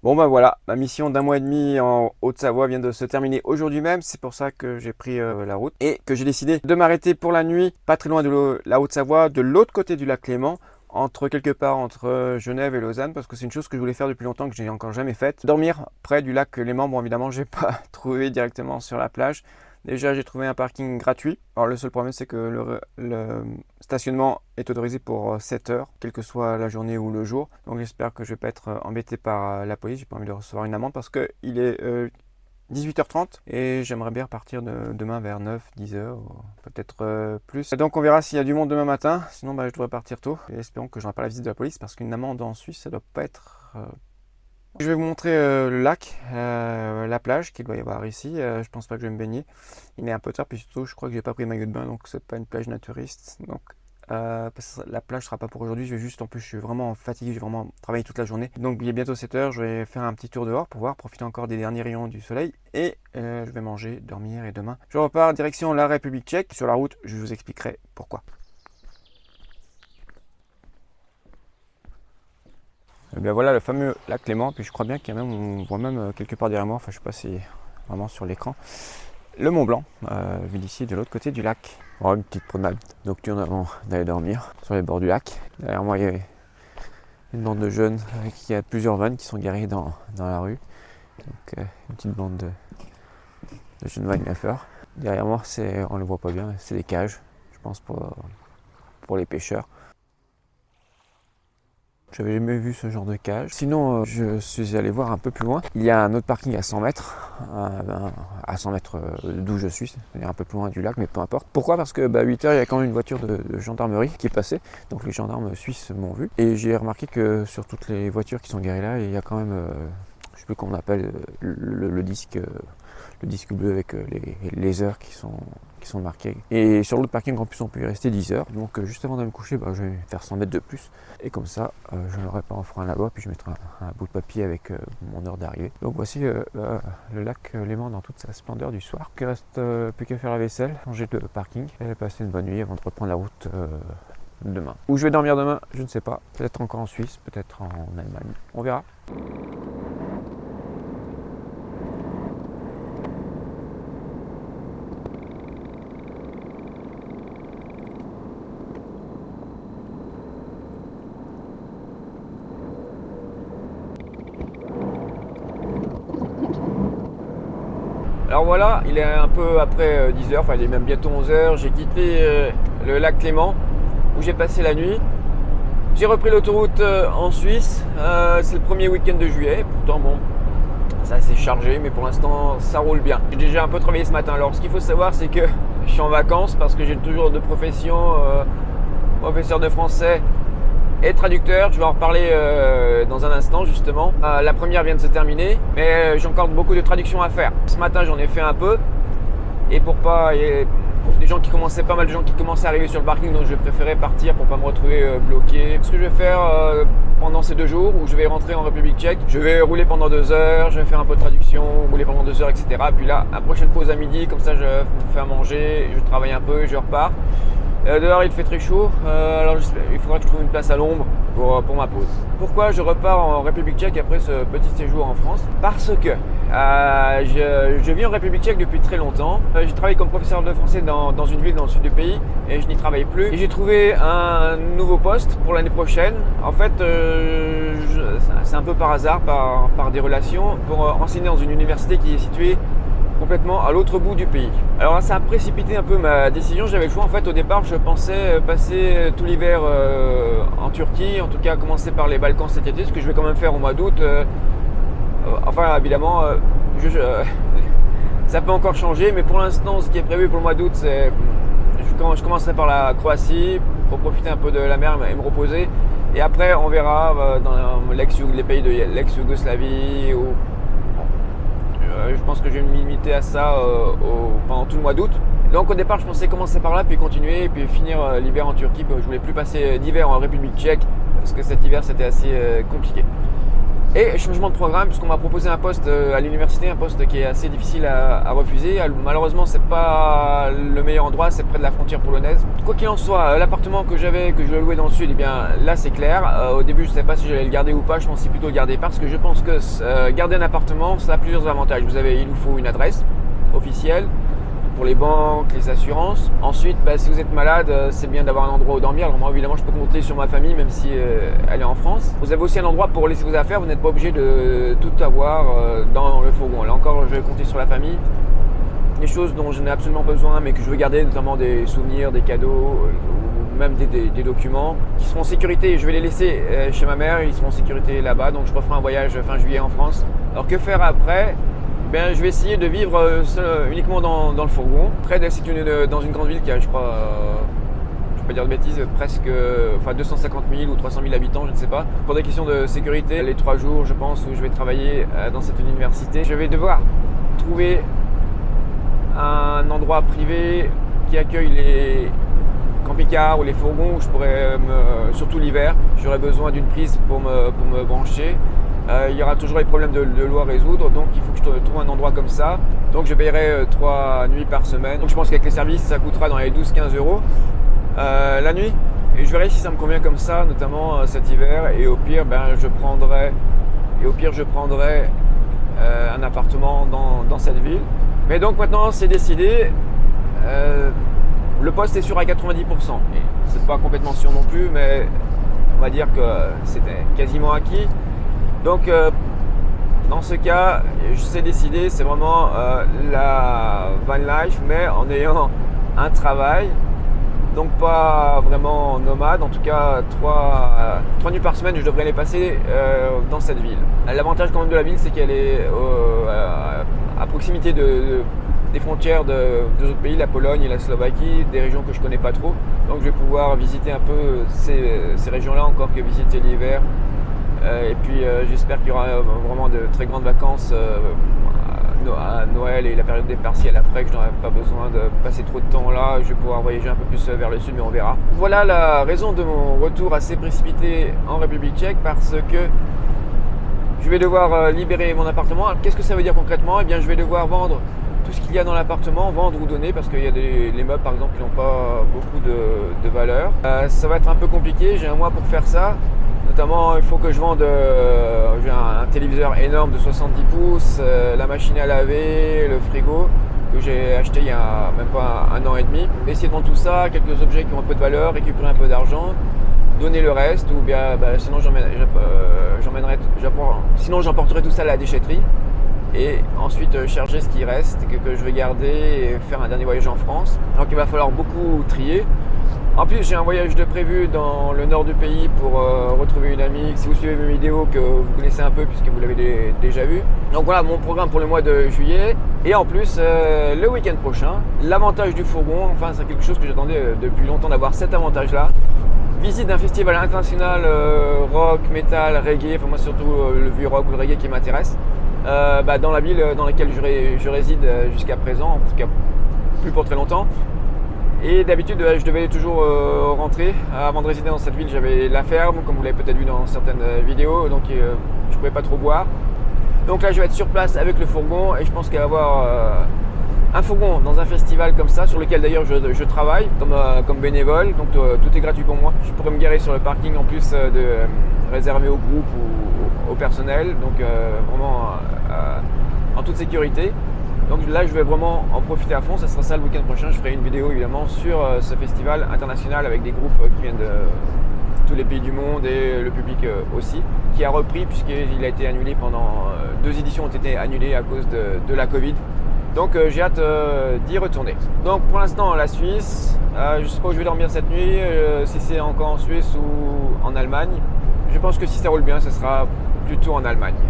Bon ben voilà, ma mission d'un mois et demi en Haute-Savoie vient de se terminer aujourd'hui même. C'est pour ça que j'ai pris la route et que j'ai décidé de m'arrêter pour la nuit, pas très loin de la Haute-Savoie, de l'autre côté du lac Léman, quelque part entre Genève et Lausanne, parce que c'est une chose que je voulais faire depuis longtemps, que j'ai encore jamais faite. Dormir près du lac Léman. Bon évidemment, j'ai pas trouvé directement sur la plage. Déjà, j'ai trouvé un parking gratuit. Alors, le seul problème, c'est que le stationnement est autorisé pour 7 heures, quelle que soit la journée ou le jour. Donc, j'espère que je ne vais pas être embêté par la police. J'ai pas envie de recevoir une amende parce qu'il est 18h30 et j'aimerais bien repartir demain vers 9-10 heures, peut-être plus. Donc, on verra s'il y a du monde demain matin. Sinon, je devrais partir tôt. Et espérons que je n'aurai pas la visite de la police parce qu'une amende en Suisse, ça ne doit pas être... Je vais vous montrer le lac, la plage qu'il doit y avoir ici. Je pense pas que je vais me baigner. Il est un peu tard, puis surtout je crois que j'ai pas pris maillot de bain, donc c'est pas une plage naturiste. Donc la plage sera pas pour aujourd'hui. Je vais juste, en plus je suis vraiment fatigué, j'ai vraiment travaillé toute la journée. Donc il est bientôt 7 heures, je vais faire un petit tour dehors pour profiter encore des derniers rayons du soleil. Et je vais manger, dormir et demain je repars direction la République tchèque. Sur la route, je vous expliquerai pourquoi. Et bien voilà le fameux lac Léman, puis je crois bien qu'il y a même, on voit même quelque part derrière moi, enfin je sais pas si vraiment sur l'écran, le Mont Blanc, vu d'ici de l'autre côté du lac. On aura une petite promenade nocturne avant d'aller dormir sur les bords du lac. Derrière moi il y a une bande de jeunes qui a plusieurs vannes qui sont garées dans la rue. Donc une petite bande de jeunes vinegafeurs. Derrière moi on ne le voit pas bien, c'est des cages, je pense pour les pêcheurs. J'avais jamais vu ce genre de cage. Sinon, je suis allé voir un peu plus loin. Il y a un autre parking à 100 mètres, à 100 mètres d'où je suis, c'est-à-dire un peu plus loin du lac, mais peu importe. Pourquoi? Parce que 8 heures, il y a quand même une voiture de gendarmerie qui est passée. Donc les gendarmes suisses m'ont vu. Et j'ai remarqué que sur toutes les voitures qui sont garées là, il y a quand même, je sais plus comment on appelle, le disque bleu avec les heures qui sont marquées. Et sur l'autre parking, en plus, on peut y rester 10 heures. Donc juste avant d'aller me coucher, je vais faire 100 mètres de plus. Et comme ça, je n'aurai pas un frein là-bas, puis je mettrai un bout de papier avec mon heure d'arrivée. Donc voici le lac Léman dans toute sa splendeur du soir. Il ne reste plus qu'à faire la vaisselle, changer de parking et passer une bonne nuit avant de reprendre la route demain. Où je vais dormir demain, je ne sais pas. Peut-être encore en Suisse, peut-être en Allemagne. On verra. Alors voilà, il est un peu après 10h, enfin il est même bientôt 11h. J'ai quitté le lac Léman où j'ai passé la nuit. J'ai repris l'autoroute en Suisse. C'est le premier week-end de juillet. Pourtant bon, ça s'est chargé, mais pour l'instant ça roule bien. J'ai déjà un peu travaillé ce matin. Alors ce qu'il faut savoir, c'est que je suis en vacances parce que j'ai toujours de profession professeur de français et traducteur. Je vais en reparler dans un instant justement. La première vient de se terminer, mais j'ai encore beaucoup de traductions à faire. Ce matin j'en ai fait un peu et pour pas pas mal de gens qui commençaient à arriver sur le parking, donc je préférais partir pour pas me retrouver bloqué. Ce que je vais faire pendant ces 2 jours où je vais rentrer en République tchèque, je vais rouler pendant 2 heures, je vais faire un peu de traduction, rouler pendant 2 heures, etc. Puis là, la prochaine pause à midi, comme ça je me fais à manger, je travaille un peu et je repars. Dehors il fait très chaud, alors il faudra que je trouve une place à l'ombre pour ma pause. Pourquoi je repars en République tchèque après ce petit séjour en France? Parce que je vis en République tchèque depuis très longtemps. J'ai travaillé comme professeur de français dans une ville dans le sud du pays et je n'y travaille plus. Et j'ai trouvé un nouveau poste pour l'année prochaine. En fait, c'est un peu par hasard, par des relations, pour enseigner dans une université qui est située complètement à l'autre bout du pays. Alors ça a précipité un peu ma décision. J'avais le choix en fait. Au départ je pensais passer tout l'hiver en Turquie, en tout cas commencer par les Balkans cet été, ce que je vais quand même faire au mois d'août. Enfin évidemment ça peut encore changer, mais pour l'instant ce qui est prévu pour le mois d'août, c'est je commencerai par la Croatie pour profiter un peu de la mer et me reposer, et après on verra dans les pays de l'ex-Yougoslavie ou je pense que je vais me limiter à ça pendant tout le mois d'août. Donc au départ je pensais commencer par là, puis continuer, puis finir l'hiver en Turquie. Je voulais plus passer d'hiver en République tchèque parce que cet hiver c'était assez compliqué. Et changement de programme, puisqu'on m'a proposé un poste à l'université, un poste qui est assez difficile à refuser. Malheureusement, c'est pas le meilleur endroit, c'est près de la frontière polonaise. Quoi qu'il en soit, l'appartement que je louais dans le sud, eh bien là c'est clair. Au début, je ne savais pas si j'allais le garder ou pas. Je pensais plutôt le garder parce que je pense que garder un appartement, ça a plusieurs avantages. Il vous faut une adresse officielle pour les banques, les assurances. Ensuite, si vous êtes malade, c'est bien d'avoir un endroit où dormir. Alors moi, évidemment, je peux compter sur ma famille, même si elle est en France. Vous avez aussi un endroit pour laisser vos affaires. Vous n'êtes pas obligé de tout avoir dans le fourgon. Là encore, je vais compter sur la famille. Des choses dont je n'ai absolument pas besoin, mais que je veux garder, notamment des souvenirs, des cadeaux, ou même des documents qui seront en sécurité. Je vais les laisser chez ma mère, ils seront en sécurité là-bas. Donc je referai un voyage fin juillet en France. Alors que faire après ? Je vais essayer de vivre uniquement dans le fourgon. Après, c'est dans une grande ville qui a, je crois, je ne vais pas dire de bêtises, presque 250 000 ou 300 000 habitants, je ne sais pas. Pour des questions de sécurité, les 3 jours, je pense, où je vais travailler dans cette université, je vais devoir trouver un endroit privé qui accueille les camping-cars ou les fourgons où je pourrais, surtout l'hiver, j'aurais besoin d'une prise pour me brancher. Il y aura toujours les problèmes de l'eau à résoudre, donc il faut que je trouve un endroit comme ça. Donc je paierai 3 nuits par semaine. Donc je pense qu'avec les services, ça coûtera dans les 12-15 euros la nuit. Et je verrai si ça me convient comme ça, notamment cet hiver. Et au pire, je prendrai un appartement dans cette ville. Mais donc maintenant, c'est décidé. Le poste est sûr à 90%. Et c'est pas complètement sûr non plus, mais on va dire que c'était quasiment acquis. Donc, dans ce cas, je sais décider, c'est vraiment la van life, mais en ayant un travail, donc pas vraiment nomade. En tout cas, 3 nuits par semaine, je devrais les passer dans cette ville. L'avantage quand même de la ville, c'est qu'elle est à proximité des frontières de 2 autres pays, la Pologne et la Slovaquie, des régions que je connais pas trop. Donc, je vais pouvoir visiter un peu ces régions-là, encore que visiter l'hiver. Et puis j'espère qu'il y aura vraiment de très grandes vacances à Noël et la période des partiels après, que je n'aurai pas besoin de passer trop de temps là. Je vais pouvoir voyager un peu plus vers le sud, mais on verra. Voilà la raison de mon retour assez précipité en République tchèque, parce que je vais devoir libérer mon appartement. Qu'est-ce que ça veut dire concrètement ? Eh bien, je vais devoir vendre tout ce qu'il y a dans l'appartement, vendre ou donner, parce qu'il y a les meubles par exemple qui n'ont pas beaucoup de valeur. Ça va être un peu compliqué, j'ai un mois pour faire ça. Notamment, il faut que je vende j'ai un téléviseur énorme de 70 pouces, la machine à laver, le frigo que j'ai acheté il y a même pas un an et demi. Essayer de vendre tout ça, quelques objets qui ont un peu de valeur, récupérer un peu d'argent, donner le reste, ou bien sinon j'emporterai tout ça à la déchetterie et ensuite charger ce qui reste, que je vais garder et faire un dernier voyage en France. Donc il va falloir beaucoup trier. En plus, j'ai un voyage de prévu dans le nord du pays pour retrouver une amie. Si vous suivez mes vidéos, que vous connaissez un peu puisque vous l'avez déjà vu. Donc voilà mon programme pour le mois de juillet. Et en plus, le week-end prochain, l'avantage du fourgon, enfin c'est quelque chose que j'attendais depuis longtemps d'avoir cet avantage-là. Visite d'un festival international rock, metal, reggae, enfin moi surtout le vieux rock ou le reggae qui m'intéresse. Dans la ville dans laquelle je réside jusqu'à présent, en tout cas plus pour très longtemps. Et d'habitude, je devais toujours rentrer. Avant de résider dans cette ville, j'avais la ferme, comme vous l'avez peut-être vu dans certaines vidéos, donc je ne pouvais pas trop boire. Donc là, je vais être sur place avec le fourgon et je pense qu'il va y avoir un fourgon dans un festival comme ça, sur lequel d'ailleurs je travaille comme bénévole, donc tout est gratuit pour moi. Je pourrais me garer sur le parking en plus réservé au groupe ou au personnel, donc vraiment en toute sécurité. Donc là, je vais vraiment en profiter à fond. Ça sera ça le week-end prochain. Je ferai une vidéo évidemment sur ce festival international avec des groupes qui viennent de tous les pays du monde et le public aussi, qui a repris puisqu'il a été annulé pendant 2 éditions ont été annulées à cause de la Covid. Donc j'ai hâte d'y retourner. Donc pour l'instant la Suisse, je ne sais pas où je vais dormir cette nuit, si c'est encore en Suisse ou en Allemagne. Je pense que si ça roule bien, ce sera plutôt en Allemagne.